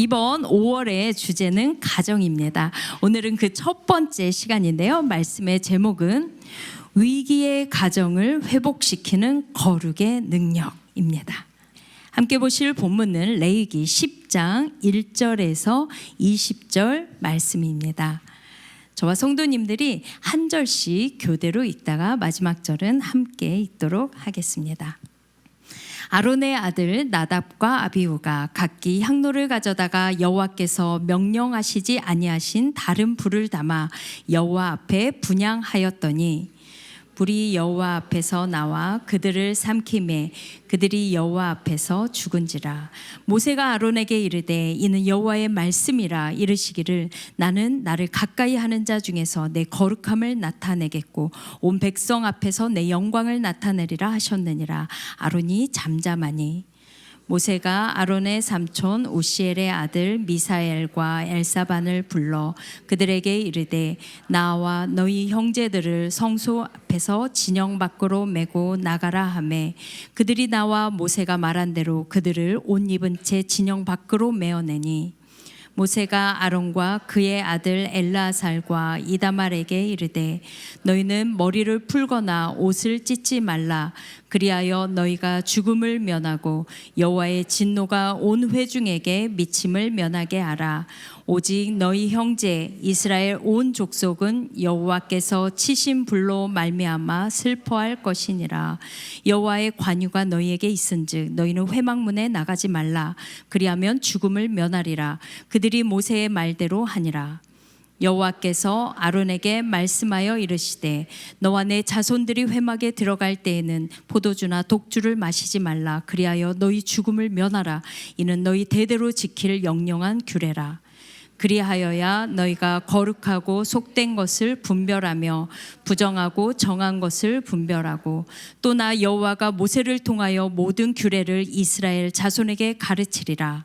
이번 5월의 주제는 가정입니다. 오늘은 그 첫 번째 시간인데요. 말씀의 제목은 위기의 가정을 회복시키는 거룩의 능력입니다. 함께 보실 본문은 레위기 10장 1절에서 20절 말씀입니다. 저와 성도님들이 한 절씩 교대로 읽다가 마지막 절은 함께 읽도록 하겠습니다. 아론의 아들 나답과 아비후가 각기 향로를 가져다가 여호와께서 명령하시지 아니하신 다른 불을 담아 여호와 앞에 분향하였더니 불이 여호와 앞에서 나와 그들을 삼키매 그들이 여호와 앞에서 죽은지라. 모세가 아론에게 이르되 이는 여호와의 말씀이라. 이르시기를 나는 나를 가까이 하는 자 중에서 내 거룩함을 나타내겠고 온 백성 앞에서 내 영광을 나타내리라 하셨느니라. 아론이 잠잠하니 모세가 아론의 삼촌 우시엘의 아들 미사엘과 엘사반을 불러 그들에게 이르되 나와 너희 형제들을 성소 앞에서 진영 밖으로 메고 나가라 하매 그들이 나와 모세가 말한 대로 그들을 옷 입은 채 진영 밖으로 메어내니 모세가 아론과 그의 아들 엘르아살과 이다말에게 이르되 너희는 머리를 풀거나 옷을 찢지 말라. 그리하여 너희가 죽음을 면하고 여호와의 진노가 온 회중에게 미침을 면하게 하라. 오직 너희 형제 이스라엘 온 족속은 여호와께서 치신 불로 말미암아 슬퍼할 것이니라. 여호와의 관유가 너희에게 있은즉 너희는 회막문에 나가지 말라. 그리하면 죽음을 면하리라. 그들이 모세의 말대로 하니라. 여호와께서 아론에게 말씀하여 이르시되 너와 내 자손들이 회막에 들어갈 때에는 포도주나 독주를 마시지 말라. 그리하여 너희 죽음을 면하라. 이는 너희 대대로 지킬 영영한 규례라. 그리하여야 너희가 거룩하고 속된 것을 분별하며 부정하고 정한 것을 분별하고 또 나 여호와가 모세를 통하여 모든 규례를 이스라엘 자손에게 가르치리라.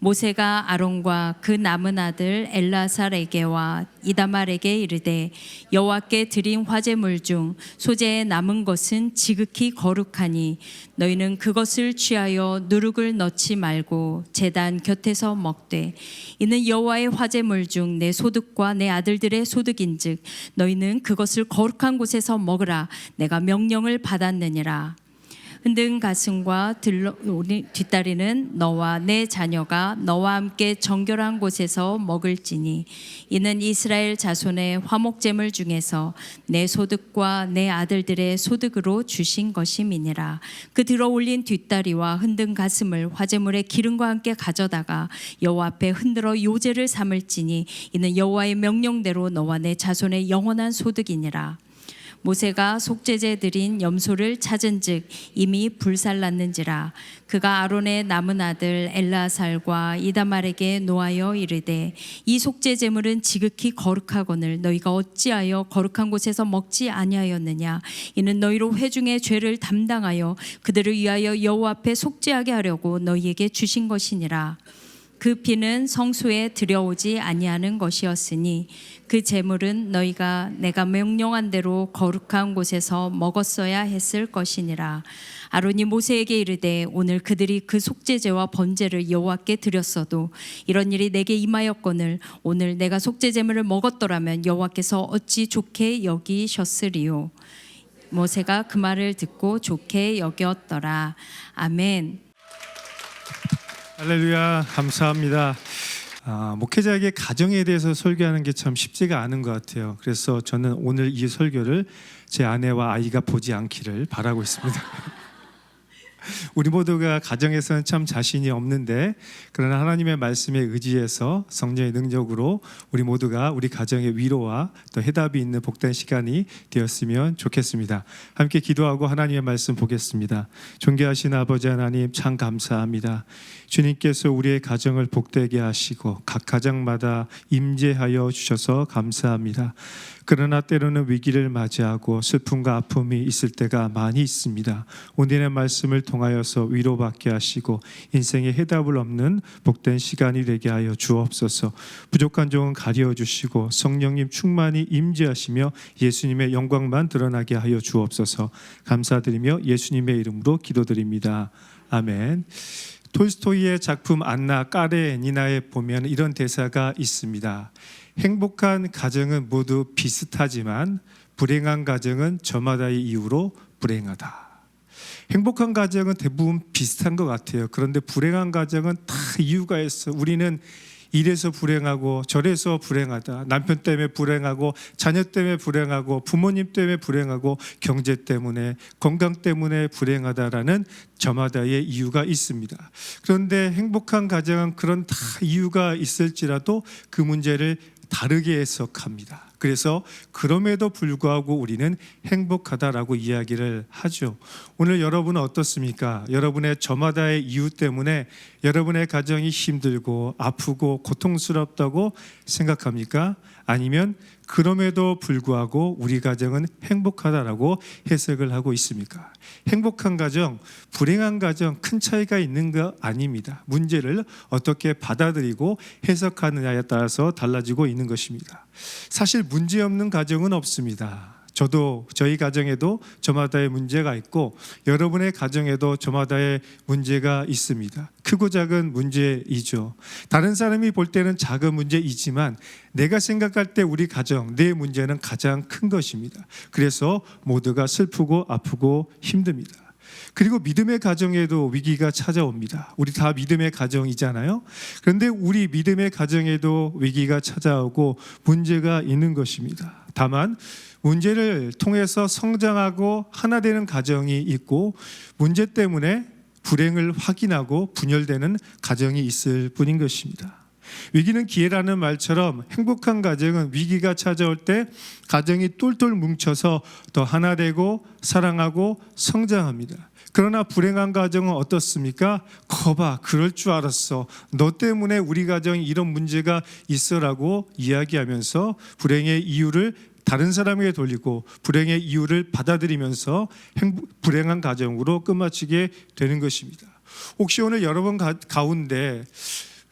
모세가 아론과 그 남은 아들 엘르아살에게와 이다말에게 이르되 여호와께 드린 화제물 중 소재에 남은 것은 지극히 거룩하니 너희는 그것을 취하여 누룩을 넣지 말고 제단 곁에서 먹되 이는 여호와의 화제물 중 내 소득과 내 아들들의 소득인즉 너희는 그것을 거룩한 곳에서 먹으라. 내가 명령을 받았느니라. 흔든 가슴과 뒷다리는 너와 내 자녀가 너와 함께 정결한 곳에서 먹을지니 이는 이스라엘 자손의 화목제물 중에서 내 소득과 내 아들들의 소득으로 주신 것임이니라. 그 들어올린 뒷다리와 흔든 가슴을 화제물의 기름과 함께 가져다가 여호와 앞에 흔들어 요제를 삼을지니 이는 여호와의 명령대로 너와 내 자손의 영원한 소득이니라. 모세가 속죄제 드린 염소를 찾은즉 이미 불살랐는지라. 그가 아론의 남은 아들 엘르아살과 이다말에게 노하여 이르되 이 속죄 제물은 지극히 거룩하거늘 너희가 어찌하여 거룩한 곳에서 먹지 아니하였느냐. 이는 너희로 회중의 죄를 담당하여 그들을 위하여 여호와 앞에 속죄하게 하려고 너희에게 주신 것이니라. 그 피는 성소에 들여오지 아니하는 것이었으니 그 제물은 너희가 내가 명령한 대로 거룩한 곳에서 먹었어야 했을 것이니라. 아론이 모세에게 이르되 오늘 그들이 그 속죄제와 번제를 여호와께 드렸어도 이런 일이 내게 임하였거늘 오늘 내가 속죄 제물을 먹었더라면 여호와께서 어찌 좋게 여기셨으리요. 모세가 그 말을 듣고 좋게 여겼더라. 아멘. 할렐루야, 감사합니다. 목회자에게 가정에 대해서 설교하는 게 참 쉽지가 않은 것 같아요. 그래서 저는 오늘 이 설교를 제 아내와 아이가 보지 않기를 바라고 있습니다. 우리 모두가 가정에서는 참 자신이 없는데 그러나 하나님의 말씀에 의지해서 성령의 능력으로 우리 모두가 우리 가정의 위로와 또 해답이 있는 복된 시간이 되었으면 좋겠습니다. 함께 기도하고 하나님의 말씀 보겠습니다. 존귀하신 아버지 하나님 참 감사합니다. 주님께서 우리의 가정을 복되게 하시고 각 가정마다 임재하여 주셔서 감사합니다. 그러나 때로는 위기를 맞이하고 슬픔과 아픔이 있을 때가 많이 있습니다. 오늘의 말씀을 통하여서 위로받게 하시고 인생의 해답을 얻는 복된 시간이 되게 하여 주옵소서. 부족한 종은 가려 주시고 성령님 충만히 임재하시며 예수님의 영광만 드러나게 하여 주옵소서. 감사드리며 예수님의 이름으로 기도드립니다. 아멘. 톨스토이의 작품 안나 까레니나에 보면 이런 대사가 있습니다. 행복한 가정은 모두 비슷하지만 불행한 가정은 저마다의 이유로 불행하다. 행복한 가정은 대부분 비슷한 것 같아요. 그런데 불행한 가정은 다 이유가 있어. 우리는 이래서 불행하고 저래서 불행하다. 남편 때문에 불행하고 자녀 때문에 불행하고 부모님 때문에 불행하고 경제 때문에 건강 때문에 불행하다라는 저마다의 이유가 있습니다. 그런데 행복한 가정은 그런 다 이유가 있을지라도 그 문제를 다르게 해석합니다. 그래서 그럼에도 불구하고 우리는 행복하다라고 이야기를 하죠. 오늘 여러분은 어떻습니까? 여러분의 저마다의 이유 때문에 여러분의 가정이 힘들고 아프고 고통스럽다고 생각합니까? 아니면 그럼에도 불구하고 우리 가정은 행복하다라고 해석을 하고 있습니까? 행복한 가정, 불행한 가정 큰 차이가 있는 거 아닙니다. 문제를 어떻게 받아들이고 해석하느냐에 따라서 달라지고 있는 것입니다. 사실 문제 없는 가정은 없습니다. 저도 저희 가정에도 저마다의 문제가 있고 여러분의 가정에도 저마다의 문제가 있습니다. 크고 작은 문제이죠. 다른 사람이 볼 때는 작은 문제이지만 내가 생각할 때 우리 가정, 내 문제는 가장 큰 것입니다. 그래서 모두가 슬프고 아프고 힘듭니다. 그리고 믿음의 가정에도 위기가 찾아옵니다. 우리 다 믿음의 가정이잖아요. 그런데 우리 믿음의 가정에도 위기가 찾아오고 문제가 있는 것입니다. 다만 문제를 통해서 성장하고 하나 되는 가정이 있고 문제 때문에 불행을 확인하고 분열되는 가정이 있을 뿐인 것입니다. 위기는 기회라는 말처럼 행복한 가정은 위기가 찾아올 때 가정이 똘똘 뭉쳐서 더 하나 되고 사랑하고 성장합니다. 그러나 불행한 가정은 어떻습니까? 거봐, 그럴 줄 알았어. 너 때문에 우리 가정이 이런 문제가 있어라고 이야기하면서 불행의 이유를 다른 사람에게 돌리고 불행의 이유를 받아들이면서 불행한 가정으로 끝마치게 되는 것입니다. 혹시 오늘 여러분 가운데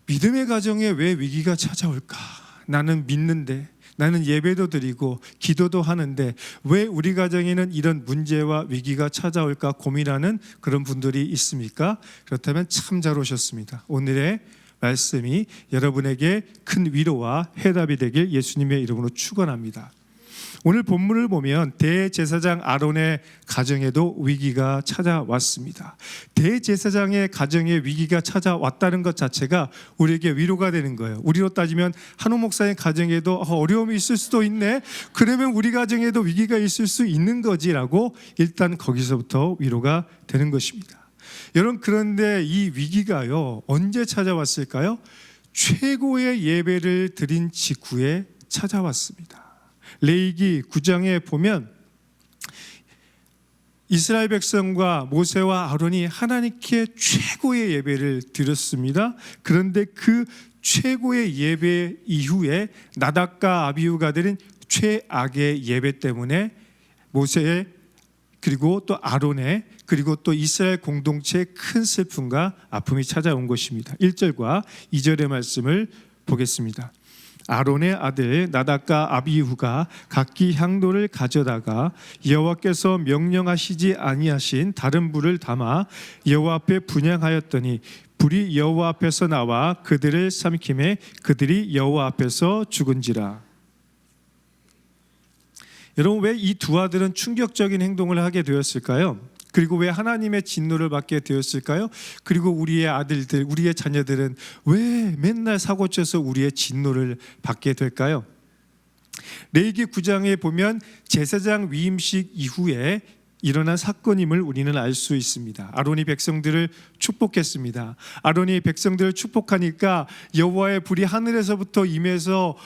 믿음의 가정에 왜 위기가 찾아올까? 나는 믿는데, 나는 예배도 드리고 기도도 하는데 왜 우리 가정에는 이런 문제와 위기가 찾아올까 고민하는 그런 분들이 있습니까? 그렇다면 참 잘 오셨습니다. 오늘의 말씀이 여러분에게 큰 위로와 해답이 되길 예수님의 이름으로 축원합니다. 오늘 본문을 보면 대제사장 아론의 가정에도 위기가 찾아왔습니다. 대제사장의 가정에 위기가 찾아왔다는 것 자체가 우리에게 위로가 되는 거예요. 우리로 따지면 한우 목사의 가정에도 어려움이 있을 수도 있네. 그러면 우리 가정에도 위기가 있을 수 있는 거지라고 일단 거기서부터 위로가 되는 것입니다. 여러분, 그런데 이 위기가요 언제 찾아왔을까요? 최고의 예배를 드린 직후에 찾아왔습니다. 레위기 9장에 보면 이스라엘 백성과 모세와 아론이 하나님께 최고의 예배를 드렸습니다. 그런데 그 최고의 예배 이후에 나답과 아비후가 드린 최악의 예배 때문에 모세의 그리고 또 아론의 그리고 또 이스라엘 공동체의 큰 슬픔과 아픔이 찾아온 것입니다. 1절과 2절의 말씀을 보겠습니다. 아론의 아들 나답과 아비후가 각기 향로를 가져다가 여호와께서 명령하시지 아니하신 다른 불을 담아 여호와 앞에 분향하였더니 불이 여호와 앞에서 나와 그들을 삼키매 그들이 여호와 앞에서 죽은지라. 여러분, 왜 이 두 아들은 충격적인 행동을 하게 되었을까요? 그리고 왜 하나님의 진노를 받게 되었을까요? 그리고 우리의 아들들, 우리의 자녀들은 왜 맨날 사고쳐서 우리의 진노를 받게 될까요? 레위기 9장에 보면 제사장 위임식 이후에 일어난 사건임을 우리는 알 수 있습니다. 아론이 백성들을 축복했습니다. 아론이 백성들을 축복하니까 여호와의 불이 하늘에서부터 임해서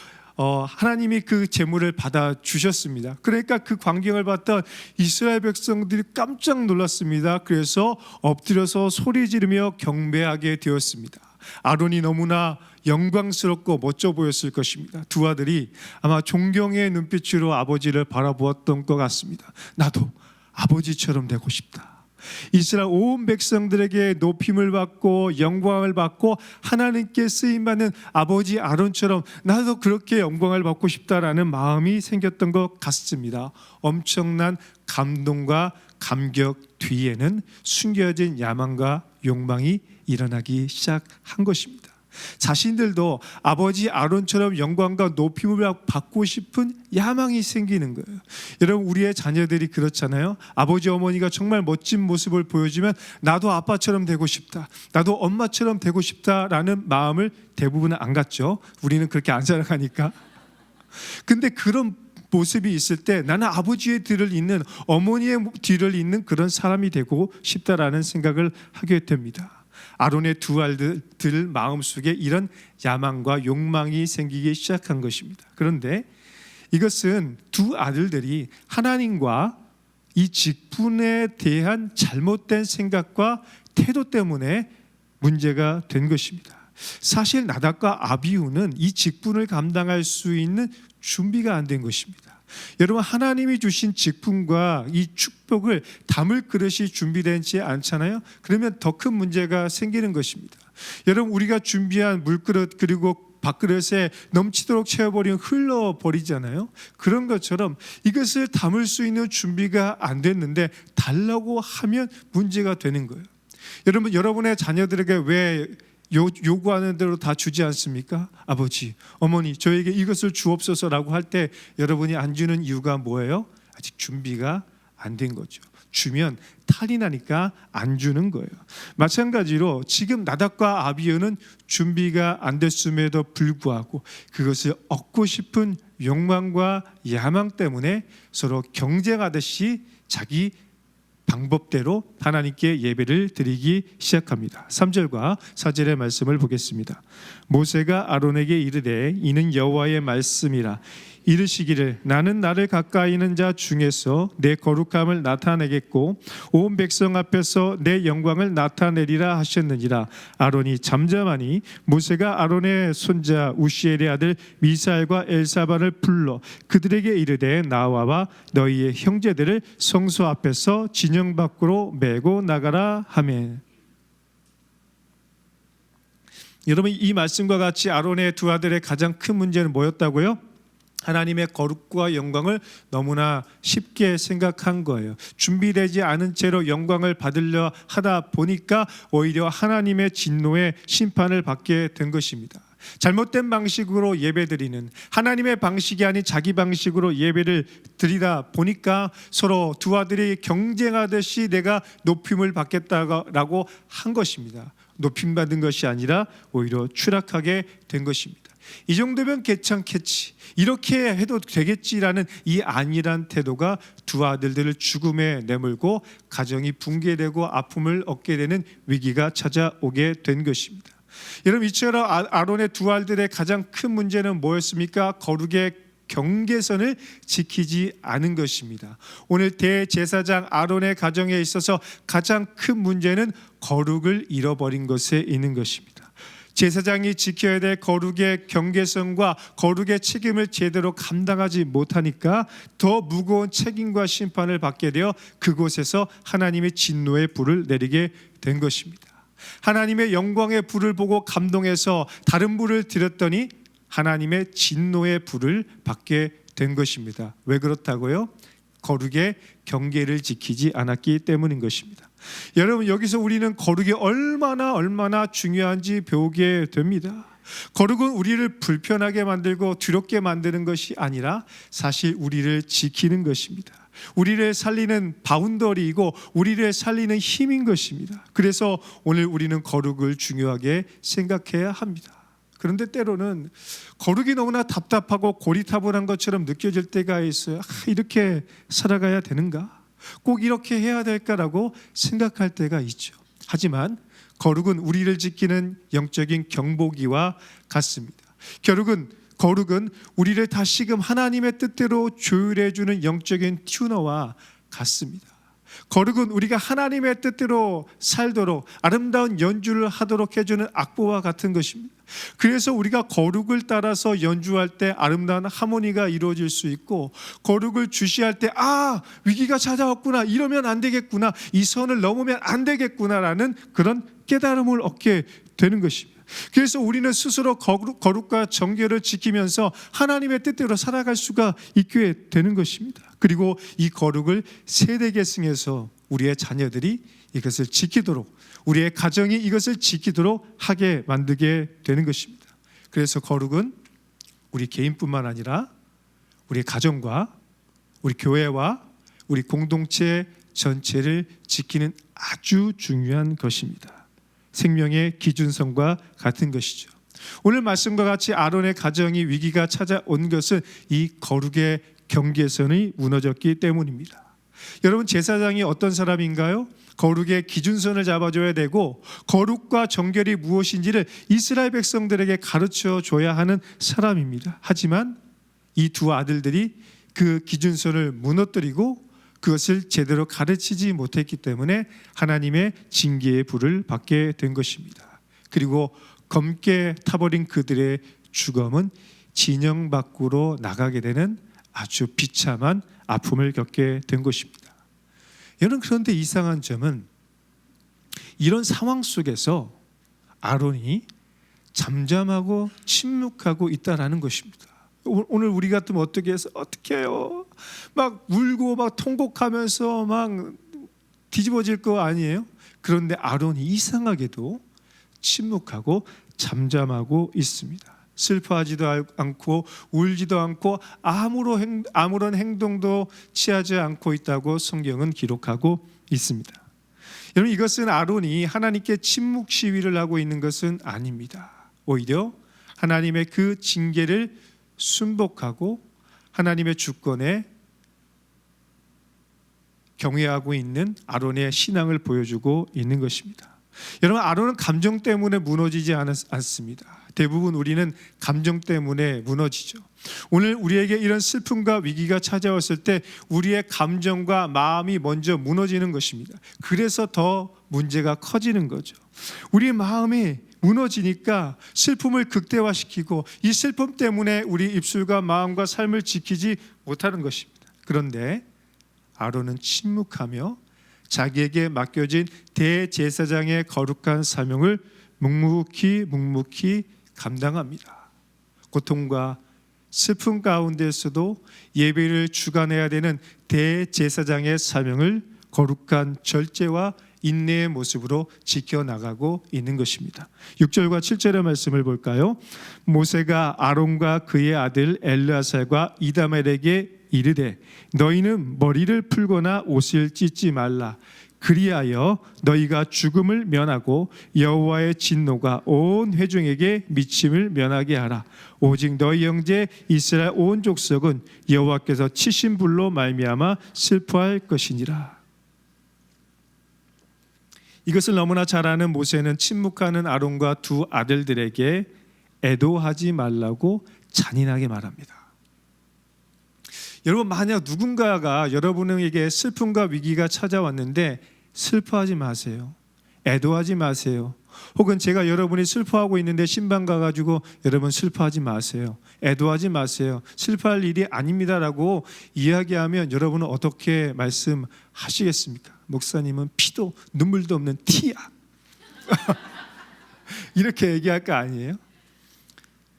하나님이 그 제물을 받아 주셨습니다. 그러니까 그 광경을 봤던 이스라엘 백성들이 깜짝 놀랐습니다. 그래서 엎드려서 소리 지르며 경배하게 되었습니다. 아론이 너무나 영광스럽고 멋져 보였을 것입니다. 두 아들이 아마 존경의 눈빛으로 아버지를 바라보았던 것 같습니다. 나도 아버지처럼 되고 싶다. 이스라엘 온 백성들에게 높임을 받고 영광을 받고 하나님께 쓰임받는 아버지 아론처럼 나도 그렇게 영광을 받고 싶다라는 마음이 생겼던 것 같습니다. 엄청난 감동과 감격 뒤에는 숨겨진 야망과 욕망이 일어나기 시작한 것입니다. 자신들도 아버지 아론처럼 영광과 높임을 받고 싶은 야망이 생기는 거예요. 여러분, 우리의 자녀들이 그렇잖아요. 아버지 어머니가 정말 멋진 모습을 보여주면 나도 아빠처럼 되고 싶다, 나도 엄마처럼 되고 싶다라는 마음을 대부분은 안 갖죠. 우리는 그렇게 안 살아가니까. 근데 그런 모습이 있을 때 나는 아버지의 뒤를 잇는, 어머니의 뒤를 잇는 그런 사람이 되고 싶다라는 생각을 하게 됩니다. 아론의 두 아들들 마음속에 이런 야망과 욕망이 생기기 시작한 것입니다. 그런데 이것은 두 아들들이 하나님과 이 직분에 대한 잘못된 생각과 태도 때문에 문제가 된 것입니다. 사실 나답과 아비후는 이 직분을 감당할 수 있는 준비가 안 된 것입니다. 여러분, 하나님이 주신 직분과 이 축복을 담을 그릇이 준비되지 않잖아요. 그러면 더 큰 문제가 생기는 것입니다. 여러분, 우리가 준비한 물그릇 그리고 밥그릇에 넘치도록 채워버리면 흘러버리잖아요. 그런 것처럼 이것을 담을 수 있는 준비가 안 됐는데 달라고 하면 문제가 되는 거예요. 여러분, 여러분의 자녀들에게 왜 요구하는 대로 다 주지 않습니까? 아버지, 어머니, 저에게 이것을 주옵소서라고 할 때 여러분이 안 주는 이유가 뭐예요? 아직 준비가 안 된 거죠. 주면 탈이 나니까 안 주는 거예요. 마찬가지로 지금 나답과 아비후는 준비가 안 됐음에도 불구하고 그것을 얻고 싶은 욕망과 야망 때문에 서로 경쟁하듯이 자기 방법대로 하나님께 예배를 드리기 시작합니다. 3절과 4절의 말씀을 보겠습니다. 모세가 아론에게 이르되 이는 여호와의 말씀이라. 이르시기를 나는 나를 가까이 있는 자 중에서 내 거룩함을 나타내겠고 온 백성 앞에서 내 영광을 나타내리라 하셨느니라. 아론이 잠잠하니 모세가 아론의 손자 우시엘의 아들 미사엘과 엘사반을 불러 그들에게 이르되 나와봐 너희의 형제들을 성소 앞에서 진영 밖으로 메고 나가라 하매. 여러분, 이 말씀과 같이 아론의 두 아들의 가장 큰 문제는 뭐였다고요? 하나님의 거룩과 영광을 너무나 쉽게 생각한 거예요. 준비되지 않은 채로 영광을 받으려 하다 보니까 오히려 하나님의 진노의 심판을 받게 된 것입니다. 잘못된 방식으로 예배드리는, 하나님의 방식이 아닌 자기 방식으로 예배를 드리다 보니까 서로 두 아들이 경쟁하듯이 내가 높임을 받겠다라고 한 것입니다. 높임받은 것이 아니라 오히려 추락하게 된 것입니다. 이 정도면 괜찮겠지, 이렇게 해도 되겠지라는 이 안일한 태도가 두 아들들을 죽음에 내몰고 가정이 붕괴되고 아픔을 얻게 되는 위기가 찾아오게 된 것입니다. 여러분, 이처럼 아론의 두 아들의 가장 큰 문제는 뭐였습니까? 거룩의 경계선을 지키지 않은 것입니다. 오늘 대제사장 아론의 가정에 있어서 가장 큰 문제는 거룩을 잃어버린 것에 있는 것입니다. 제사장이 지켜야 될 거룩의 경계선과 거룩의 책임을 제대로 감당하지 못하니까 더 무거운 책임과 심판을 받게 되어 그곳에서 하나님의 진노의 불을 내리게 된 것입니다. 하나님의 영광의 불을 보고 감동해서 다른 불을 드렸더니 하나님의 진노의 불을 받게 된 것입니다. 왜 그렇다고요? 거룩의 경계를 지키지 않았기 때문인 것입니다. 여러분, 여기서 우리는 거룩이 얼마나 중요한지 배우게 됩니다. 거룩은 우리를 불편하게 만들고 두렵게 만드는 것이 아니라 사실 우리를 지키는 것입니다. 우리를 살리는 바운더리이고 우리를 살리는 힘인 것입니다. 그래서 오늘 우리는 거룩을 중요하게 생각해야 합니다. 그런데 때로는 거룩이 너무나 답답하고 고리타분한 것처럼 느껴질 때가 있어요. 이렇게 살아가야 되는가? 꼭 이렇게 해야 될까라고 생각할 때가 있죠. 하지만 거룩은 우리를 지키는 영적인 경보기와 같습니다. 거룩은 우리를 다시금 하나님의 뜻대로 조율해주는 영적인 튜너와 같습니다. 거룩은 우리가 하나님의 뜻대로 살도록 아름다운 연주를 하도록 해주는 악보와 같은 것입니다. 그래서 우리가 거룩을 따라서 연주할 때 아름다운 하모니가 이루어질 수 있고, 거룩을 주시할 때 위기가 찾아왔구나, 이러면 안 되겠구나, 이 선을 넘으면 안 되겠구나라는 그런 깨달음을 얻게 되는 것입니다. 그래서 우리는 스스로 거룩과 정결을 지키면서 하나님의 뜻대로 살아갈 수가 있게 되는 것입니다. 그리고 이 거룩을 세대 계승해서 우리의 자녀들이 이것을 지키도록, 우리의 가정이 이것을 지키도록 하게 만들게 되는 것입니다. 그래서 거룩은 우리 개인뿐만 아니라 우리 가정과 우리 교회와 우리 공동체 전체를 지키는 아주 중요한 것입니다. 생명의 기준선과 같은 것이죠. 오늘 말씀과 같이 아론의 가정이 위기가 찾아온 것은 이 거룩의 경계선이 무너졌기 때문입니다. 여러분, 제사장이 어떤 사람인가요? 거룩의 기준선을 잡아줘야 되고 거룩과 정결이 무엇인지를 이스라엘 백성들에게 가르쳐 줘야 하는 사람입니다. 하지만 이 두 아들들이 그 기준선을 무너뜨리고 그것을 제대로 가르치지 못했기 때문에 하나님의 징계의 불을 받게 된 것입니다. 그리고 검게 타버린 그들의 죽음은 진영 밖으로 나가게 되는 아주 비참한 아픔을 겪게 된 것입니다. 여러분, 그런데 이상한 점은 이런 상황 속에서 아론이 잠잠하고 침묵하고 있다라는 것입니다. 오늘 우리 같으면 어떻게 해서 어떻게 해요? 막 울고 막 통곡하면서 막 뒤집어질 거 아니에요? 그런데 아론이 이상하게도 침묵하고 잠잠하고 있습니다. 슬퍼하지도 않고 울지도 않고 아무런 행동도 취하지 않고 있다고 성경은 기록하고 있습니다. 여러분, 이것은 아론이 하나님께 침묵 시위를 하고 있는 것은 아닙니다. 오히려 하나님의 그 징계를 순복하고 하나님의 주권에 경외하고 있는 아론의 신앙을 보여주고 있는 것입니다. 여러분, 아론은 감정 때문에 무너지지 않습니다. 대부분 우리는 감정 때문에 무너지죠. 오늘 우리에게 이런 슬픔과 위기가 찾아왔을 때 우리의 감정과 마음이 먼저 무너지는 것입니다. 그래서 더 문제가 커지는 거죠. 우리의 마음이 무너지니까 슬픔을 극대화시키고 이 슬픔 때문에 우리 입술과 마음과 삶을 지키지 못하는 것입니다. 그런데 아론은 침묵하며 자기에게 맡겨진 대제사장의 거룩한 사명을 묵묵히 감당합니다. 고통과 슬픔 가운데서도 예배를 주관해야 되는 대제사장의 사명을 거룩한 절제와 인내의 모습으로 지켜나가고 있는 것입니다. 6절과 7절의 말씀을 볼까요? 모세가 아론과 그의 아들 엘르아살과 이다멜에게 이르되 너희는 머리를 풀거나 옷을 찢지 말라. 그리하여 너희가 죽음을 면하고 여호와의 진노가 온 회중에게 미침을 면하게 하라. 오직 너희 형제 이스라엘 온 족속은 여호와께서 치신 불로 말미암아 슬퍼할 것이니라. 이것을 너무나 잘 아는 모세는 침묵하는 아론과 두 아들들에게 애도하지 말라고 잔인하게 말합니다. 여러분, 만약 누군가가 여러분에게 슬픔과 위기가 찾아왔는데 슬퍼하지 마세요. 애도하지 마세요. 혹은 제가 여러분이 슬퍼하고 있는데 신방 가가지고 여러분 슬퍼하지 마세요. 애도하지 마세요. 슬퍼할 일이 아닙니다라고 이야기하면 여러분은 어떻게 말씀하시겠습니까? 목사님은 피도 눈물도 없는 티야. 이렇게 얘기할 거 아니에요?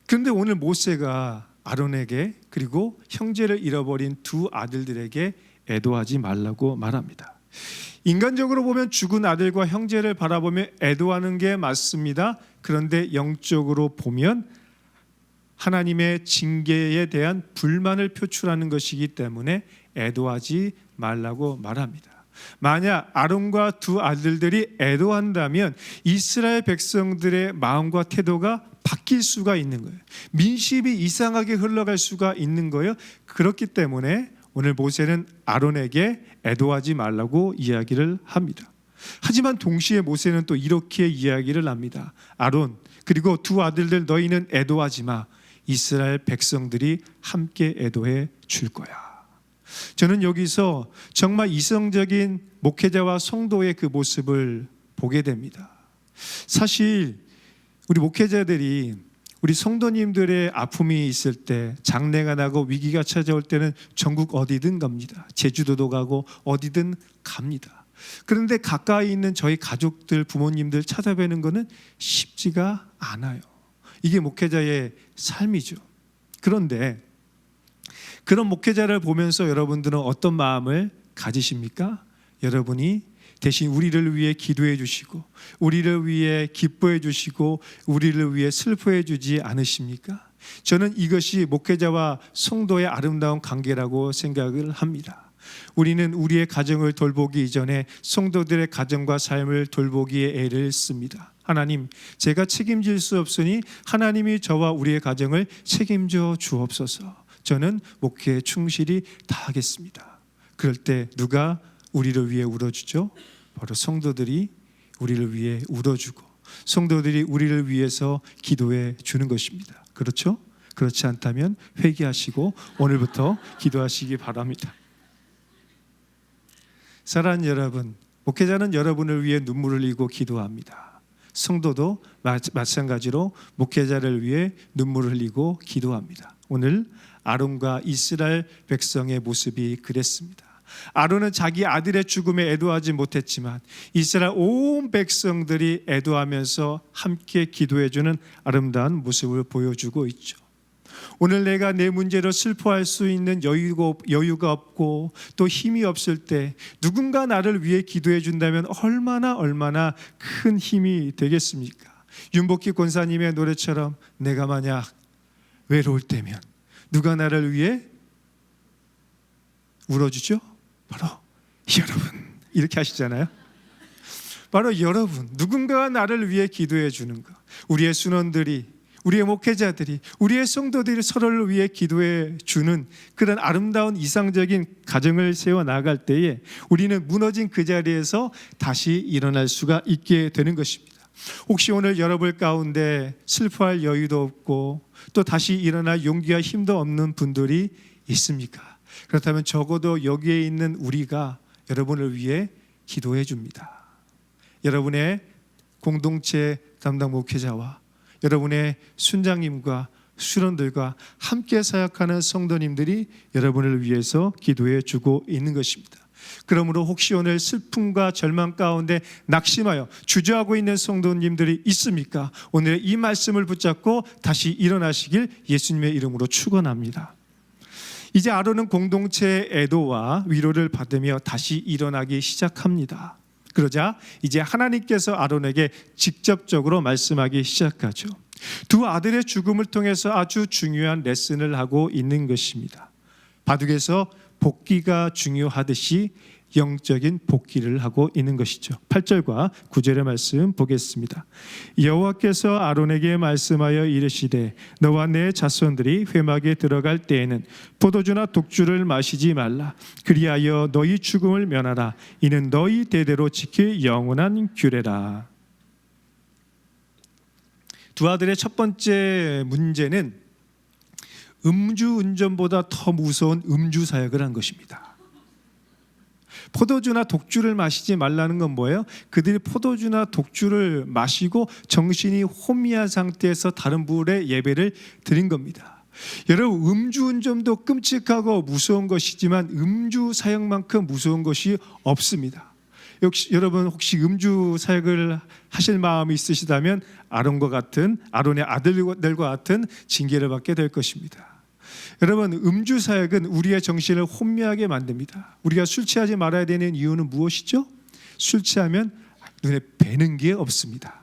그런데 오늘 모세가 아론에게 그리고 형제를 잃어버린 두 아들들에게 애도하지 말라고 말합니다. 인간적으로 보면 죽은 아들과 형제를 바라보며 애도하는 게 맞습니다. 그런데 영적으로 보면 하나님의 징계에 대한 불만을 표출하는 것이기 때문에 애도하지 말라고 말합니다. 만약 아론과 두 아들들이 애도한다면 이스라엘 백성들의 마음과 태도가 바뀔 수가 있는 거예요. 민심이 이상하게 흘러갈 수가 있는 거예요. 그렇기 때문에 오늘 모세는 아론에게 애도하지 말라고 이야기를 합니다. 하지만 동시에 모세는 또 이렇게 이야기를 합니다. 아론 그리고 두 아들들 너희는 애도하지 마. 이스라엘 백성들이 함께 애도해 줄 거야. 저는 여기서 정말 이성적인 목회자와 성도의 그 모습을 보게 됩니다. 사실 우리 목회자들이 우리 성도님들의 아픔이 있을 때, 장례가 나고 위기가 찾아올 때는 전국 어디든 갑니다. 제주도도 가고 어디든 갑니다. 그런데 가까이 있는 저희 가족들, 부모님들 찾아뵈는 것은 쉽지가 않아요. 이게 목회자의 삶이죠. 그런데 그런 목회자를 보면서 여러분들은 어떤 마음을 가지십니까? 여러분이 대신 우리를 위해 기도해 주시고 우리를 위해 기뻐해 주시고 우리를 위해 슬퍼해 주지 않으십니까? 저는 이것이 목회자와 성도의 아름다운 관계라고 생각을 합니다. 우리는 우리의 가정을 돌보기 이전에 성도들의 가정과 삶을 돌보기에 애를 씁니다. 하나님, 제가 책임질 수 없으니 하나님이 저와 우리의 가정을 책임져 주옵소서. 저는 목회에 충실히 다하겠습니다. 그럴 때 누가 우리를 위해 울어주죠? 바로 성도들이 우리를 위해 울어주고 성도들이 우리를 위해서 기도해 주는 것입니다. 그렇죠? 그렇지 않다면 회개하시고 오늘부터 기도하시기 바랍니다. 사랑하는 여러분, 목회자는 여러분을 위해 눈물을 흘리고 기도합니다. 성도도 마찬가지로 목회자를 위해 눈물을 흘리고 기도합니다. 오늘 아론과 이스라엘 백성의 모습이 그랬습니다. 아론은 자기 아들의 죽음에 애도하지 못했지만 이스라엘 온 백성들이 애도하면서 함께 기도해주는 아름다운 모습을 보여주고 있죠. 오늘 내가 내 문제로 슬퍼할 수 있는 여유가 없고 또 힘이 없을 때 누군가 나를 위해 기도해 준다면 얼마나 큰 힘이 되겠습니까? 윤복희 권사님의 노래처럼 내가 만약 외로울 때면 누가 나를 위해 울어주죠? 바로 여러분, 이렇게 하시잖아요. 바로 여러분, 누군가가 나를 위해 기도해 주는 것. 우리의 순원들이, 우리의 목회자들이, 우리의 성도들이 서로를 위해 기도해 주는 그런 아름다운 이상적인 가정을 세워 나갈 때에 우리는 무너진 그 자리에서 다시 일어날 수가 있게 되는 것입니다. 혹시 오늘 여러분 가운데 슬퍼할 여유도 없고 또 다시 일어날 용기와 힘도 없는 분들이 있습니까? 그렇다면 적어도 여기에 있는 우리가 여러분을 위해 기도해 줍니다. 여러분의 공동체 담당 목회자와 여러분의 순장님과 수련들과 함께 사역하는 성도님들이 여러분을 위해서 기도해 주고 있는 것입니다. 그러므로 혹시 오늘 슬픔과 절망 가운데 낙심하여 주저하고 있는 성도님들이 있습니까? 오늘 이 말씀을 붙잡고 다시 일어나시길 예수님의 이름으로 축원합니다. 이제 아론은 공동체의 애도와 위로를 받으며 다시 일어나기 시작합니다. 그러자 이제 하나님께서 아론에게 직접적으로 말씀하기 시작하죠. 두 아들의 죽음을 통해서 아주 중요한 레슨을 하고 있는 것입니다. 바둑에서 복기가 중요하듯이 영적인 복기를 하고 있는 것이죠. 8절과 9절의 말씀 보겠습니다. 여호와께서 아론에게 말씀하여 이르시되 너와 내 자손들이 회막에 들어갈 때에는 포도주나 독주를 마시지 말라. 그리하여 너희 죽음을 면하라. 이는 너희 대대로 지킬 영원한 규례라. 두 아들의 첫 번째 문제는 음주운전보다 더 무서운 음주사역을 한 것입니다. 포도주나 독주를 마시지 말라는 건 뭐예요? 그들이 포도주나 독주를 마시고 정신이 혼미한 상태에서 다른 분의 예배를 드린 겁니다. 여러분, 음주운전도 끔찍하고 무서운 것이지만 음주사역만큼 무서운 것이 없습니다. 역시 여러분 혹시 음주사역을 하실 마음이 있으시다면 아론의 아들들과 같은 징계를 받게 될 것입니다. 여러분, 음주사역은 우리의 정신을 혼미하게 만듭니다. 우리가 술 취하지 말아야 되는 이유는 무엇이죠? 술 취하면 눈에 뵈는 게 없습니다.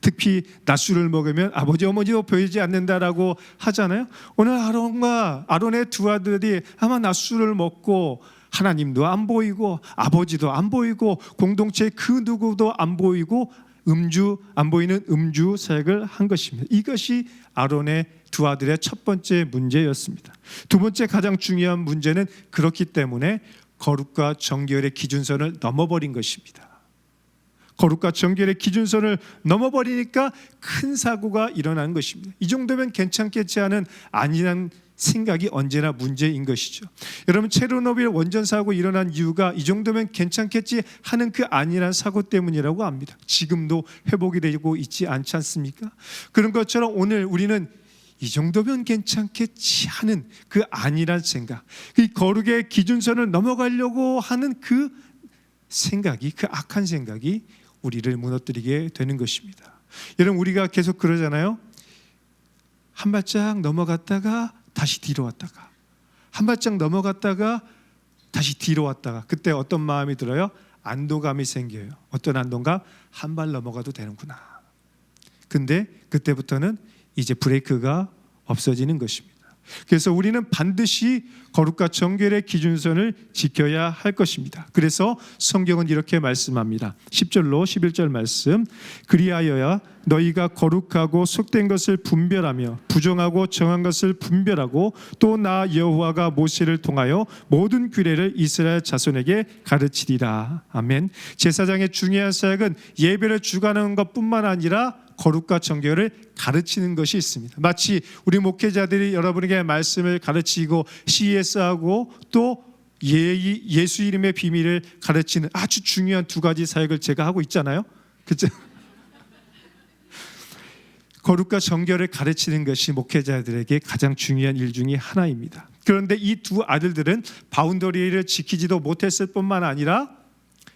특히 낮술을 먹으면 아버지 어머니도 보이지 않는다라고 하잖아요. 오늘 아론의 두 아들이 아마 낮술을 먹고 하나님도 안 보이고 아버지도 안 보이고 공동체 그 누구도 안 보이고 안 보이는 음주 사역을 한 것입니다. 이것이 아론의 두 아들의 첫 번째 문제였습니다. 두 번째 가장 중요한 문제는 그렇기 때문에 거룩과 정결의 기준선을 넘어버린 것입니다. 거룩과 정결의 기준선을 넘어버리니까 큰 사고가 일어나는 것입니다. 이 정도면 괜찮겠지 하는 아니란 생각이 언제나 문제인 것이죠. 여러분, 체르노빌 원전 사고 일어난 이유가 이 정도면 괜찮겠지 하는 그 안일한 사고 때문이라고 합니다. 지금도 회복이 되고 있지 않지 않습니까? 그런 것처럼 오늘 우리는 이 정도면 괜찮겠지 하는 그 안일한 생각, 이 거룩의 기준선을 넘어가려고 하는 그 생각이, 그 악한 생각이 우리를 무너뜨리게 되는 것입니다. 여러분, 우리가 계속 그러잖아요. 한 발짝 넘어갔다가 다시 뒤로 왔다가 한 발짝 넘어갔다가 다시 뒤로 왔다가 그때 어떤 마음이 들어요? 안도감이 생겨요. 어떤 안도감? 한 발 넘어가도 되는구나. 근데 그때부터는 이제 브레이크가 없어지는 것입니다. 그래서 우리는 반드시 거룩과 정결의 기준선을 지켜야 할 것입니다. 그래서 성경은 이렇게 말씀합니다. 10절로 11절 말씀. 그리하여야 너희가 거룩하고 속된 것을 분별하며 부정하고 정한 것을 분별하고 또 나 여호와가 모세를 통하여 모든 규례를 이스라엘 자손에게 가르치리라. 아멘. 제사장의 중요한 사역은 예배를 주관하는 것뿐만 아니라 거룩과 정결을 가르치는 것이 있습니다. 마치 우리 목회자들이 여러분에게 말씀을 가르치고 CS하고 또 예수 이름의 비밀을 가르치는 아주 중요한 두 가지 사역을 제가 하고 있잖아요. 그렇죠? 거룩과 정결을 가르치는 것이 목회자들에게 가장 중요한 일 중에 하나입니다. 그런데 이 두 아들들은 바운더리를 지키지도 못했을 뿐만 아니라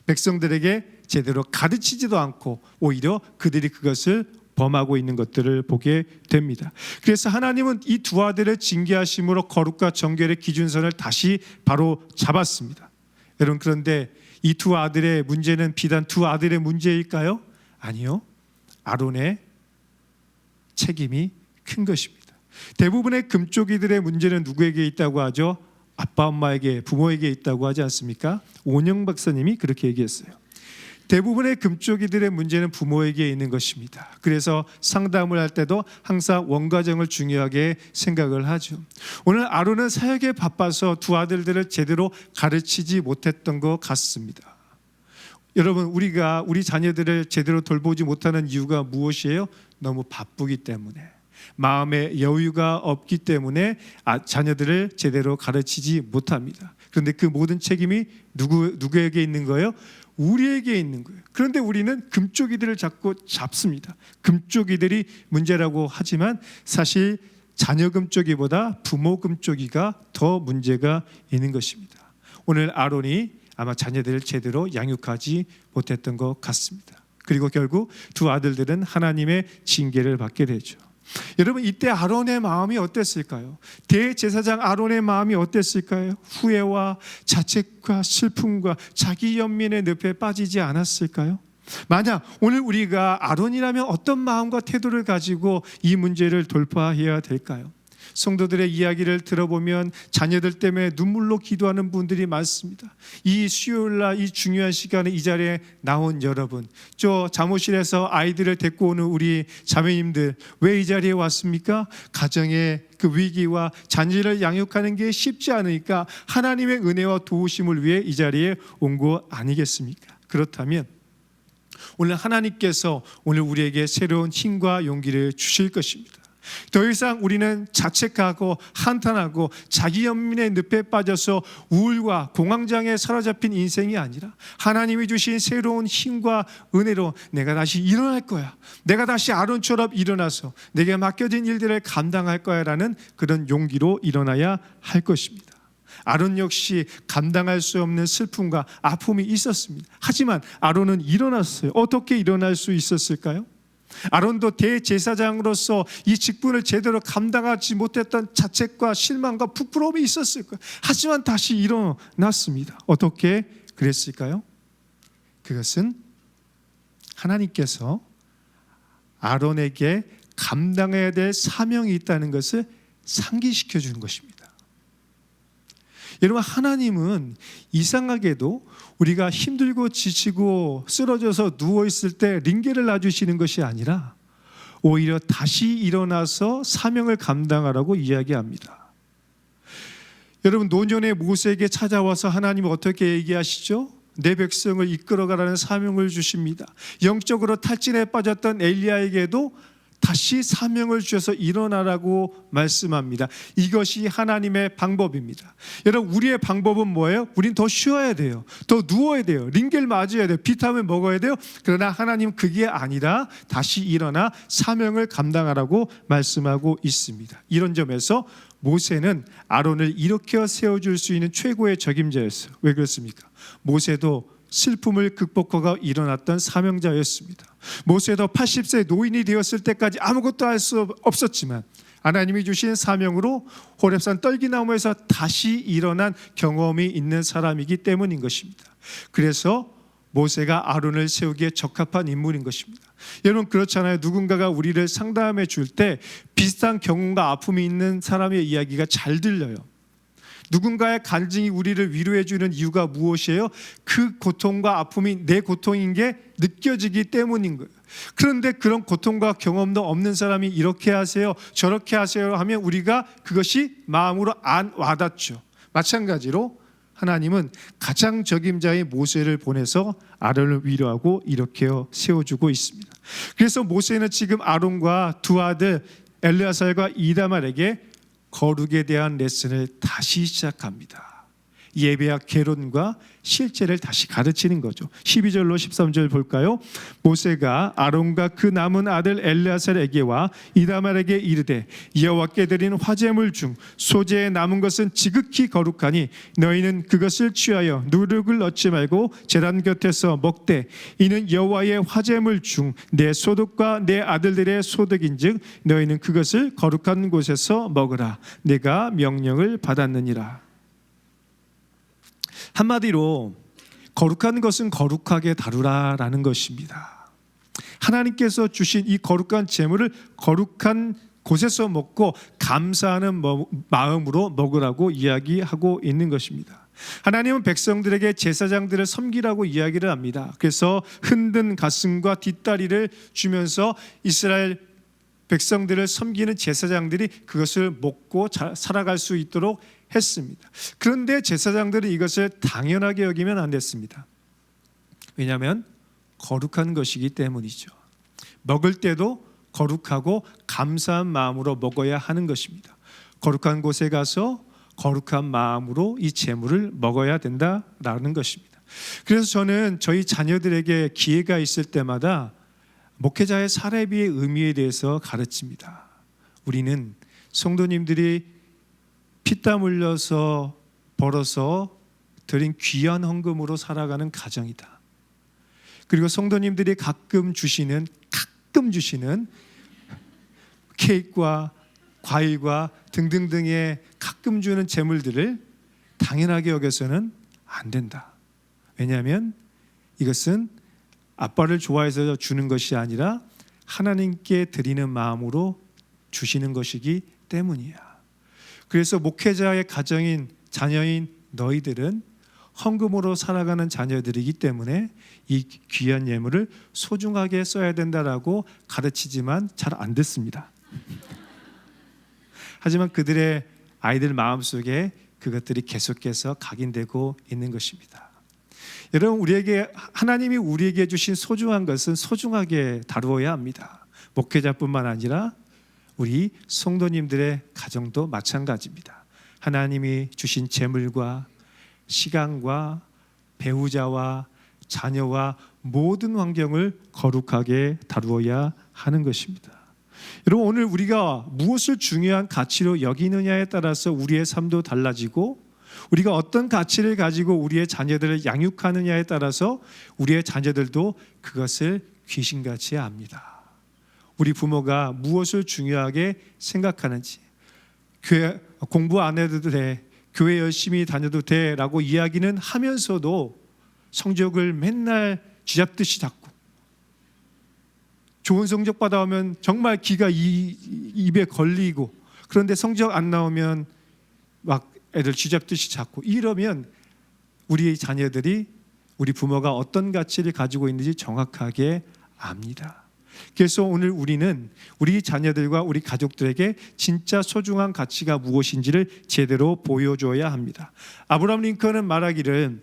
백성들에게 제대로 가르치지도 않고 오히려 그들이 그것을 범하고 있는 것들을 보게 됩니다. 그래서 하나님은 이 두 아들을 징계하심으로 거룩과 정결의 기준선을 다시 바로 잡았습니다. 여러분, 그런데 이 두 아들의 문제는 비단 두 아들의 문제일까요? 아니요. 아론의 책임이 큰 것입니다. 대부분의 금쪽이들의 문제는 누구에게 있다고 하죠? 아빠, 엄마에게, 부모에게 있다고 하지 않습니까? 오은영 박사님이 그렇게 얘기했어요. 대부분의 금쪽이들의 문제는 부모에게 있는 것입니다. 그래서 상담을 할 때도 항상 원가정을 중요하게 생각을 하죠. 오늘 아론은 사역에 바빠서 두 아들들을 제대로 가르치지 못했던 것 같습니다. 여러분, 우리가 우리 자녀들을 제대로 돌보지 못하는 이유가 무엇이에요? 너무 바쁘기 때문에, 마음의 여유가 없기 때문에 자녀들을 제대로 가르치지 못합니다. 그런데 그 모든 책임이 누구에게 있는 거예요? 우리에게 있는 거예요. 그런데 우리는 금쪽이들을 자꾸 잡습니다. 금쪽이들이 문제라고 하지만 사실 자녀 금쪽이보다 부모 금쪽이가 더 문제가 있는 것입니다. 오늘 아론이 아마 자녀들을 제대로 양육하지 못했던 것 같습니다. 그리고 결국 두 아들들은 하나님의 징계를 받게 되죠. 여러분, 이때 아론의 마음이 어땠을까요? 대제사장 아론의 마음이 어땠을까요? 후회와 자책과 슬픔과 자기 연민의 늪에 빠지지 않았을까요? 만약 오늘 우리가 아론이라면 어떤 마음과 태도를 가지고 이 문제를 돌파해야 될까요? 성도들의 이야기를 들어보면 자녀들 때문에 눈물로 기도하는 분들이 많습니다. 이 수요일날 이 중요한 시간에 이 자리에 나온 여러분, 저 사무실에서 아이들을 데리고 오는 우리 자매님들, 왜 이 자리에 왔습니까? 가정의 그 위기와 자녀를 양육하는 게 쉽지 않으니까 하나님의 은혜와 도우심을 위해 이 자리에 온 거 아니겠습니까? 그렇다면 오늘 하나님께서 오늘 우리에게 새로운 힘과 용기를 주실 것입니다. 더 이상 우리는 자책하고 한탄하고 자기 연민의 늪에 빠져서 우울과 공황장애에 사로잡힌 인생이 아니라 하나님이 주신 새로운 힘과 은혜로 내가 다시 일어날 거야, 내가 다시 아론처럼 일어나서 내게 맡겨진 일들을 감당할 거야 라는 그런 용기로 일어나야 할 것입니다. 아론 역시 감당할 수 없는 슬픔과 아픔이 있었습니다. 하지만 아론은 일어났어요. 어떻게 일어날 수 있었을까요? 아론도 대제사장으로서 이 직분을 제대로 감당하지 못했던 자책과 실망과 부끄러움이 있었을 거예요. 하지만 다시 일어났습니다. 어떻게 그랬을까요? 그것은 하나님께서 아론에게 감당해야 될 사명이 있다는 것을 상기시켜 주는 것입니다. 여러분, 하나님은 이상하게도 우리가 힘들고 지치고 쓰러져서 누워있을 때 링겔을 놔주시는 것이 아니라 오히려 다시 일어나서 사명을 감당하라고 이야기합니다. 여러분, 노년의 모세에게 찾아와서 하나님은 어떻게 얘기하시죠? 내 백성을 이끌어가라는 사명을 주십니다. 영적으로 탈진에 빠졌던 엘리야에게도 다시 사명을 주셔서 일어나라고 말씀합니다. 이것이 하나님의 방법입니다. 여러분, 우리의 방법은 뭐예요? 우린 더 쉬어야 돼요. 더 누워야 돼요. 링겔 맞아야 돼요. 비타민 먹어야 돼요. 그러나 하나님 그게 아니라 다시 일어나 사명을 감당하라고 말씀하고 있습니다. 이런 점에서 모세는 아론을 일으켜 세워줄 수 있는 최고의 적임자였어요. 왜 그렇습니까? 모세도 슬픔을 극복하고 일어났던 사명자였습니다. 모세도 80세 노인이 되었을 때까지 아무것도 할 수 없었지만 하나님이 주신 사명으로 호렙산 떨기나무에서 다시 일어난 경험이 있는 사람이기 때문인 것입니다. 그래서 모세가 아론을 세우기에 적합한 인물인 것입니다. 여러분 그렇잖아요. 누군가가 우리를 상담해 줄 때 비슷한 경험과 아픔이 있는 사람의 이야기가 잘 들려요. 누군가의 간증이 우리를 위로해 주는 이유가 무엇이에요? 그 고통과 아픔이 내 고통인 게 느껴지기 때문인 거예요. 그런데 그런 고통과 경험도 없는 사람이 이렇게 하세요, 저렇게 하세요 하면 우리가 그것이 마음으로 안 와닿죠. 마찬가지로 하나님은 가장 적임자의 모세를 보내서 아론을 위로하고 이렇게 세워주고 있습니다. 그래서 모세는 지금 아론과 두 아들 엘르아살과 이다말에게 거룩에 대한 레슨을 다시 시작합니다. 예배와 개론과 실제를 다시 가르치는 거죠. 12절로 13절 볼까요? 모세가 아론과 그 남은 아들 엘르아살에게와 이다말에게 이르되 여호와께 드린 화제물 중 소재에 남은 것은 지극히 거룩하니 너희는 그것을 취하여 누룩을 넣지 말고 제단 곁에서 먹되 이는 여호와의 화제물 중 내 소득과 내 아들들의 소득인즉 너희는 그것을 거룩한 곳에서 먹으라. 내가 명령을 받았느니라. 한마디로 거룩한 것은 거룩하게 다루라라는 것입니다. 하나님께서 주신 이 거룩한 제물을 거룩한 곳에서 먹고 감사하는 마음으로 먹으라고 이야기하고 있는 것입니다. 하나님은 백성들에게 제사장들을 섬기라고 이야기를 합니다. 그래서 흔든 가슴과 뒷다리를 주면서 이스라엘 백성들을 섬기는 제사장들이 그것을 먹고 살아갈 수 있도록 했습니다. 그런데 제사장들은 이것을 당연하게 여기면 안 됐습니다. 왜냐하면 거룩한 것이기 때문이죠. 먹을 때도 거룩하고 감사한 마음으로 먹어야 하는 것입니다. 거룩한 곳에 가서 거룩한 마음으로 이 제물을 먹어야 된다라는 것입니다. 그래서 저는 저희 자녀들에게 기회가 있을 때마다 목회자의 사례비의 의미에 대해서 가르칩니다. 우리는 성도님들이 피땀 흘려서 벌어서 드린 귀한 헌금으로 살아가는 가정이다. 그리고 성도님들이 가끔 주시는 케이크와 과일과 등등등의 가끔 주는 재물들을 당연하게 여겨서는 안 된다. 왜냐하면 이것은 아빠를 좋아해서 주는 것이 아니라 하나님께 드리는 마음으로 주시는 것이기 때문이야. 그래서 목회자의 가정인 자녀인 너희들은 헌금으로 살아가는 자녀들이기 때문에 이 귀한 예물을 소중하게 써야 된다라고 가르치지만 잘 안 듣습니다. 하지만 그들의 아이들 마음속에 그것들이 계속해서 각인되고 있는 것입니다. 여러분, 하나님이 우리에게 주신 소중한 것은 소중하게 다루어야 합니다. 목회자뿐만 아니라 우리 성도님들의 가정도 마찬가지입니다. 하나님이 주신 재물과 시간과 배우자와 자녀와 모든 환경을 거룩하게 다루어야 하는 것입니다. 여러분, 오늘 우리가 무엇을 중요한 가치로 여기느냐에 따라서 우리의 삶도 달라지고 우리가 어떤 가치를 가지고 우리의 자녀들을 양육하느냐에 따라서 우리의 자녀들도 그것을 귀신같이 압니다. 우리 부모가 무엇을 중요하게 생각하는지, 교회 공부 안 해도 돼, 교회 열심히 다녀도 돼라고 이야기는 하면서도 성적을 맨날 쥐잡듯이 잡고, 좋은 성적 받아오면 정말 기가 입에 걸리고, 그런데 성적 안 나오면 막 애들 쥐잡듯이 잡고, 이러면 우리 자녀들이 우리 부모가 어떤 가치를 가지고 있는지 정확하게 압니다. 그래서 오늘 우리는 우리 자녀들과 우리 가족들에게 진짜 소중한 가치가 무엇인지를 제대로 보여줘야 합니다. 아브라함 링컨은 말하기를,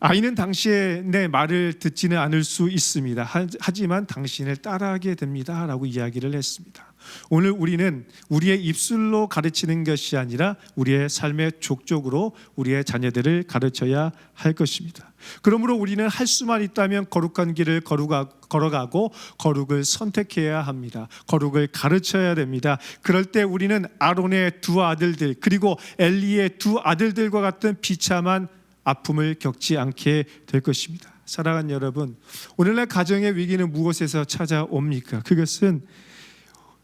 아이는 당시에 내 말을 듣지는 않을 수 있습니다. 하지만 당신을 따라하게 됩니다 라고 이야기를 했습니다. 오늘 우리는 우리의 입술로 가르치는 것이 아니라 우리의 삶의 족적으로 우리의 자녀들을 가르쳐야 할 것입니다. 그러므로 우리는 할 수만 있다면 거룩한 길을 걸어가고 거룩을 선택해야 합니다. 거룩을 가르쳐야 됩니다. 그럴 때 우리는 아론의 두 아들들 그리고 엘리의 두 아들들과 같은 비참한 아픔을 겪지 않게 될 것입니다. 사랑하는 여러분, 오늘날 가정의 위기는 무엇에서 찾아옵니까? 그것은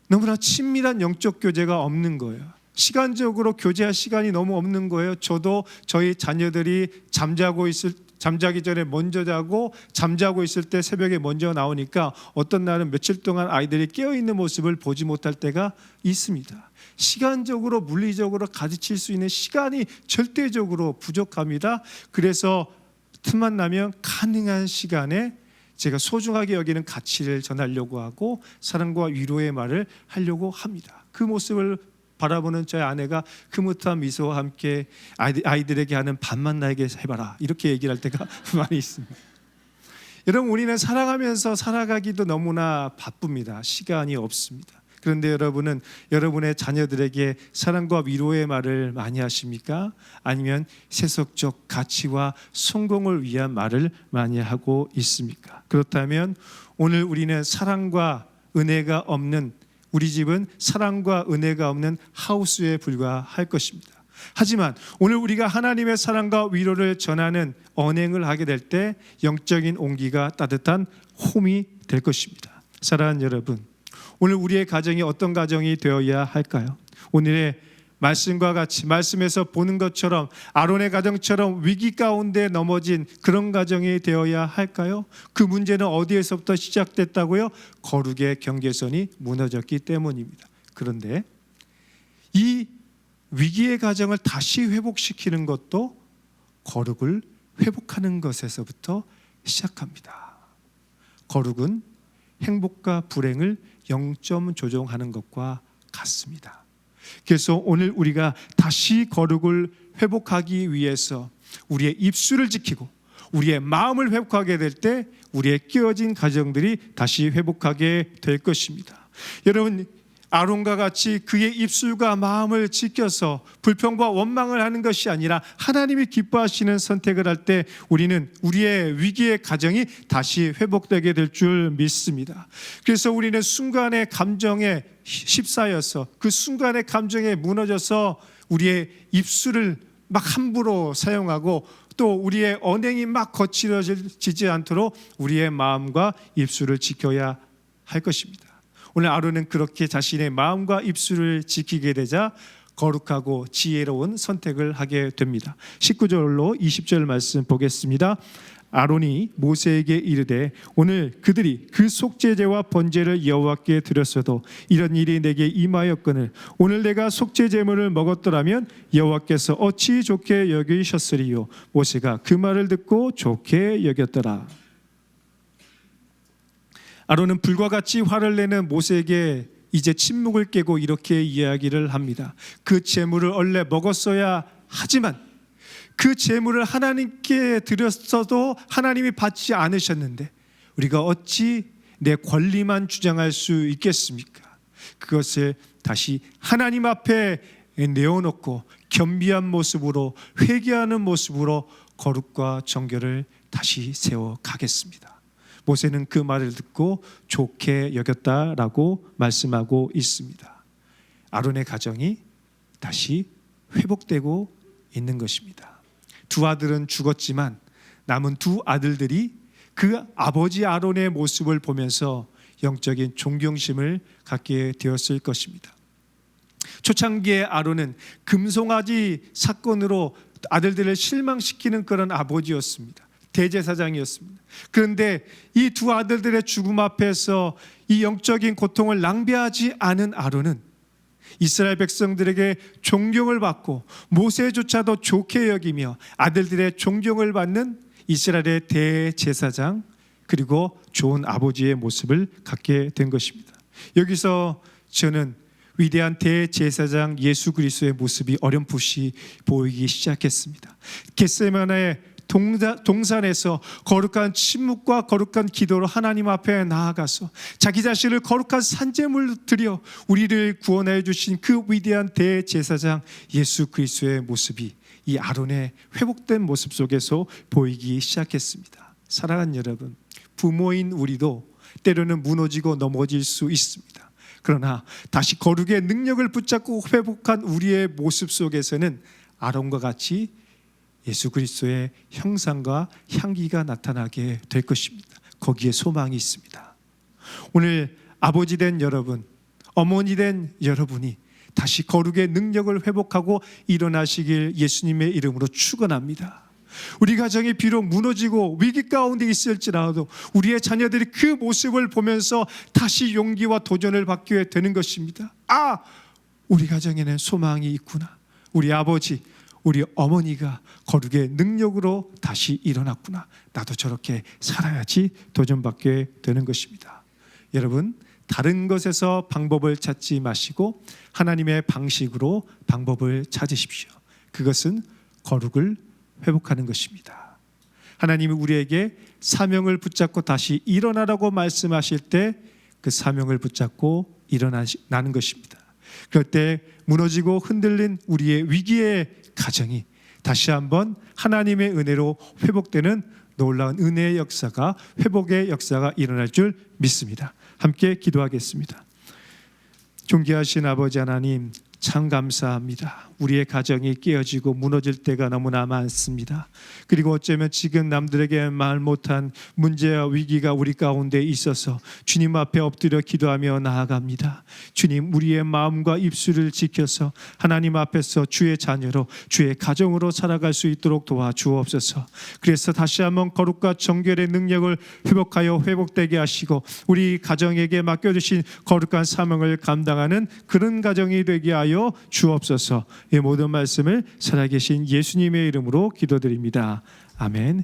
너무나 친밀한 영적 교제가 없는 거예요. 시간적으로 교제할 시간이 너무 없는 거예요. 저도 저희 자녀들이 잠자고 있을 잠자기 전에 먼저 자고 잠자고 있을 때 새벽에 먼저 나오니까 어떤 날은 며칠 동안 아이들이 깨어있는 모습을 보지 못할 때가 있습니다. 시간적으로 물리적으로 가르칠 수 있는 시간이 절대적으로 부족합니다. 그래서 틈만 나면 가능한 시간에 제가 소중하게 여기는 가치를 전하려고 하고 사랑과 위로의 말을 하려고 합니다. 그 모습을 바라보는 저희 아내가 흐뭇한 미소와 함께 아이들에게 하는 밥만 나에게 해봐라 이렇게 얘기를 할 때가 많이 있습니다. 여러분, 우리는 살아가면서 살아가기도 너무나 바쁩니다. 시간이 없습니다. 그런데 여러분은 여러분의 자녀들에게 사랑과 위로의 말을 많이 하십니까? 아니면 세속적 가치와 성공을 위한 말을 많이 하고 있습니까? 그렇다면 오늘 우리는 사랑과 은혜가 없는, 우리 집은 사랑과 은혜가 없는 하우스에 불과할 것입니다. 하지만 오늘 우리가 하나님의 사랑과 위로를 전하는 언행을 하게 될 때 영적인 온기가 따뜻한 홈이 될 것입니다. 사랑하는 여러분, 오늘 우리의 가정이 어떤 가정이 되어야 할까요? 오늘의 말씀과 같이 말씀에서 보는 것처럼 아론의 가정처럼 위기 가운데 넘어진 그런 가정이 되어야 할까요? 그 문제는 어디에서부터 시작됐다고요? 거룩의 경계선이 무너졌기 때문입니다. 그런데 이 위기의 가정을 다시 회복시키는 것도 거룩을 회복하는 것에서부터 시작합니다. 거룩은 행복과 불행을 0점 조정하는 것과 같습니다. 그래서 오늘 우리가 다시 거룩을 회복하기 위해서 우리의 입술을 지키고 우리의 마음을 회복하게 될 때 우리의 깨어진 가정들이 다시 회복하게 될 것입니다. 여러분, 아론과 같이 그의 입술과 마음을 지켜서 불평과 원망을 하는 것이 아니라 하나님이 기뻐하시는 선택을 할 때 우리는 우리의 위기의 가정이 다시 회복되게 될 줄 믿습니다. 그래서 우리는 순간의 감정에 휩싸여서 그 순간의 감정에 무너져서 우리의 입술을 막 함부로 사용하고 또 우리의 언행이 막 거칠어지지 않도록 우리의 마음과 입술을 지켜야 할 것입니다. 오늘 아론은 그렇게 자신의 마음과 입술을 지키게 되자 거룩하고 지혜로운 선택을 하게 됩니다. 19절로 20절 말씀 보겠습니다. 아론이 모세에게 이르되 오늘 그들이 그 속죄제와 번제를 여호와께 드렸어도 이런 일이 내게 임하였거늘 오늘 내가 속죄 제물을 먹었더라면 여호와께서 어찌 좋게 여기셨으리요. 모세가 그 말을 듣고 좋게 여겼더라. 아론은 불과 같이 화를 내는 모세에게 이제 침묵을 깨고 이렇게 이야기를 합니다. 그 제물을 원래 먹었어야 하지만 그 제물을 하나님께 드렸어도 하나님이 받지 않으셨는데 우리가 어찌 내 권리만 주장할 수 있겠습니까? 그것을 다시 하나님 앞에 내어놓고 겸비한 모습으로 회개하는 모습으로 거룩과 정결을 다시 세워가겠습니다. 모세는 그 말을 듣고 좋게 여겼다라고 말씀하고 있습니다. 아론의 가정이 다시 회복되고 있는 것입니다. 두 아들은 죽었지만 남은 두 아들들이 그 아버지 아론의 모습을 보면서 영적인 존경심을 갖게 되었을 것입니다. 초창기에 아론은 금송아지 사건으로 아들들을 실망시키는 그런 아버지였습니다. 대제사장이었습니다. 그런데 이 두 아들들의 죽음 앞에서 이 영적인 고통을 낭비하지 않은 아론은 이스라엘 백성들에게 존경을 받고 모세조차도 좋게 여기며 아들들의 존경을 받는 이스라엘의 대제사장 그리고 좋은 아버지의 모습을 갖게 된 것입니다. 여기서 저는 위대한 대제사장 예수 그리스도의 모습이 어렴풋이 보이기 시작했습니다. 겟세마네 동산에서 거룩한 침묵과 거룩한 기도로 하나님 앞에 나아가서 자기 자신을 거룩한 산제물로 드려 우리를 구원하여 주신 그 위대한 대제사장 예수 그리스도의 모습이 이 아론의 회복된 모습 속에서 보이기 시작했습니다. 사랑하는 여러분, 부모인 우리도 때로는 무너지고 넘어질 수 있습니다. 그러나 다시 거룩의 능력을 붙잡고 회복한 우리의 모습 속에서는 아론과 같이 예수 그리스도의 형상과 향기가 나타나게 될 것입니다. 거기에 소망이 있습니다. 오늘 아버지 된 여러분, 어머니 된 여러분이 다시 거룩의 능력을 회복하고 일어나시길 예수님의 이름으로 축원합니다. 우리 가정이 비록 무너지고 위기 가운데 있을지라도 우리의 자녀들이 그 모습을 보면서 다시 용기와 도전을 받게 되는 것입니다. 아, 우리 가정에는 소망이 있구나. 우리 아버지, 우리 어머니가 거룩의 능력으로 다시 일어났구나. 나도 저렇게 살아야지 도전받게 되는 것입니다. 여러분, 다른 것에서 방법을 찾지 마시고 하나님의 방식으로 방법을 찾으십시오. 그것은 거룩을 회복하는 것입니다. 하나님이 우리에게 사명을 붙잡고 다시 일어나라고 말씀하실 때 그 사명을 붙잡고 일어나는 것입니다. 그럴 때 무너지고 흔들린 우리의 위기의 가정이 다시 한번 하나님의 은혜로 회복되는 놀라운 은혜의 역사가, 회복의 역사가 일어날 줄 믿습니다. 함께 기도하겠습니다. 존귀하신 아버지 하나님, 참 감사합니다. 우리의 가정이 깨어지고 무너질 때가 너무나 많습니다. 그리고 어쩌면 지금 남들에게 말 못한 문제와 위기가 우리 가운데 있어서 주님 앞에 엎드려 기도하며 나아갑니다. 주님, 우리의 마음과 입술을 지켜서 하나님 앞에서 주의 자녀로, 주의 가정으로 살아갈 수 있도록 도와주옵소서. 그래서 다시 한번 거룩과 정결의 능력을 회복하여 회복되게 하시고 우리 가정에게 맡겨주신 거룩한 사명을 감당하는 그런 가정이 되게 하여 주옵소서. 이 모든 말씀을 살아계신 예수님의 이름으로 기도드립니다. 아멘.